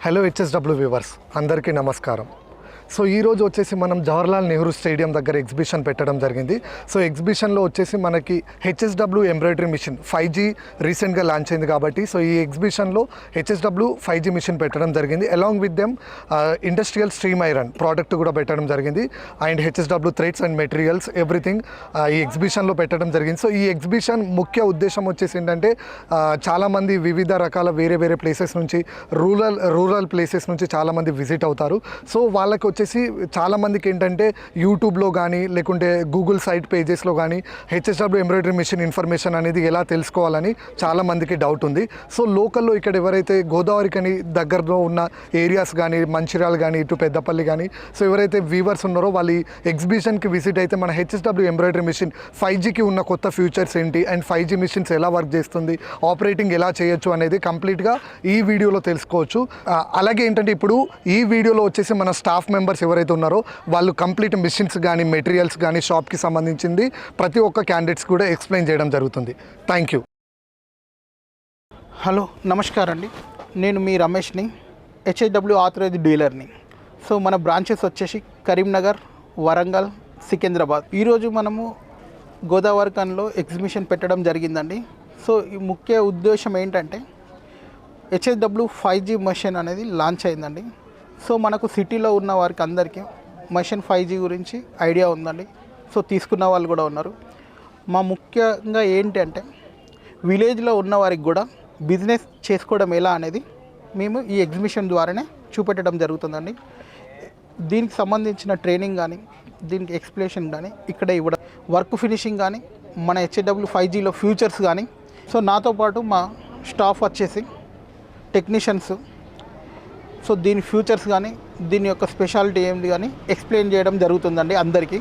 Hello HSW viewers అందరికీ నమస్కారం. So ఈరోజు వచ్చేసి మనం జవహర్లాల్ నెహ్రూ స్టేడియం దగ్గర ఎగ్జిబిషన్ పెట్టడం జరిగింది. సో ఎగ్జిబిషన్లో వచ్చేసి మనకి హెచ్ఎస్డబ్ల్యూ ఎంబ్రాయిడరీ మిషన్ 5G రీసెంట్గా లాంచ్ అయింది కాబట్టి సో ఈ ఎగ్జిబిషన్లో హెచ్ఎస్డబ్ల్యూ 5G మిషన్ పెట్టడం జరిగింది. Along with them industrial stream iron product కూడా పెట్టడం జరిగింది. And HSW threads and materials everything ఈ ఎగ్జిబిషన్లో పెట్టడం జరిగింది. సో ఈ ఎగ్జిబిషన్ ముఖ్య ఉద్దేశం వచ్చేసి ఏంటంటే చాలామంది వివిధ రకాల వేరే వేరే ప్లేసెస్ నుంచి రూరల్ ప్లేసెస్ నుంచి చాలామంది విజిట్ అవుతారు. సో వాళ్ళకి వచ్చేసి చాలామందికి ఏంటంటే యూట్యూబ్లో కానీ లేకుంటే గూగుల్ సైట్ పేజెస్లో కానీ హెచ్ఎస్డబ్ల్యూ ఎంబ్రాయిడరీ మిషన్ ఇన్ఫర్మేషన్ అనేది ఎలా తెలుసుకోవాలని చాలామందికి డౌట్ ఉంది. సో లోకల్లో ఇక్కడ ఎవరైతే గోదావరికని దగ్గరలో ఉన్న ఏరియాస్ కానీ మంచిర్యాల కానీ ఇటు పెద్దపల్లి కానీ సో ఎవరైతే వీవర్స్ ఉన్నారో వాళ్ళు ఈ ఎగ్జిబిషన్కి విజిట్ అయితే మన హెచ్ఎస్డబ్ల్యూ ఎంబ్రాయిడరీ మిషన్ 5Gకి ఉన్న కొత్త ఫ్యూచర్స్ ఏంటి అండ్ 5G మిషన్స్ ఎలా వర్క్ చేస్తుంది, ఆపరేటింగ్ ఎలా చేయొచ్చు అనేది కంప్లీట్గా ఈ వీడియోలో తెలుసుకోవచ్చు. అలాగే ఏంటంటే ఇప్పుడు ఈ వీడియోలో వచ్చేసి మన స్టాఫ్ మెంబర్స్ ఎవరైతే ఉన్నారో వాళ్ళు కంప్లీట్ మిషన్స్ కానీ మెటీరియల్స్ కానీ షాప్కి సంబంధించింది ప్రతి ఒక్క క్యాండిడేట్స్ కూడా ఎక్స్ప్లెయిన్ చేయడం జరుగుతుంది. Thank you. హలో నమస్కారం అండి, నేను మీ రమేష్ని, హెచ్ఎస్డబ్ల్యూ ఆథరైజ్డ్ డీలర్ని. సో మన బ్రాంచెస్ వచ్చేసి కరీంనగర్, వరంగల్, సికింద్రాబాద్. ఈరోజు మనము గోదావరిఖన్లో ఎగ్జిబిషన్ పెట్టడం జరిగిందండి. సో ఈ ముఖ్య ఉద్దేశం ఏంటంటే హెచ్ఎస్డబ్ల్యూ 5G మెషిన్ అనేది లాంచ్ అయిందండి. సో మనకు సిటీలో ఉన్న వారికి అందరికీ మెషిన్ 5G గురించి ఐడియా ఉందండి. సో తీసుకున్న వాళ్ళు కూడా ఉన్నారు. మా ముఖ్యంగా ఏంటి అంటే విలేజ్లో ఉన్న వారికి కూడా బిజినెస్ చేసుకోవడం ఎలా అనేది మేము ఈ ఎగ్జిబిషన్ ద్వారానే చూపెట్టడం జరుగుతుందండి. దీనికి సంబంధించిన ట్రైనింగ్ కానీ దీనికి ఎక్స్ప్లెనేషన్ కానీ ఇక్కడ ఇవ్వడం, వర్క్ ఫినిషింగ్ కానీ మన హెచ్ఎస్డబ్ల్యూ 5Gలో ఫ్యూచర్స్ కానీ. సో నాతో పాటు మా స్టాఫ్ వచ్చేసి టెక్నీషియన్స్ సో దీని ఫ్యూచర్స్ కానీ దీని యొక్క స్పెషాలిటీ ఏంటి కానీ ఎక్స్ప్లెయిన్ చేయడం జరుగుతుందండి అందరికీ.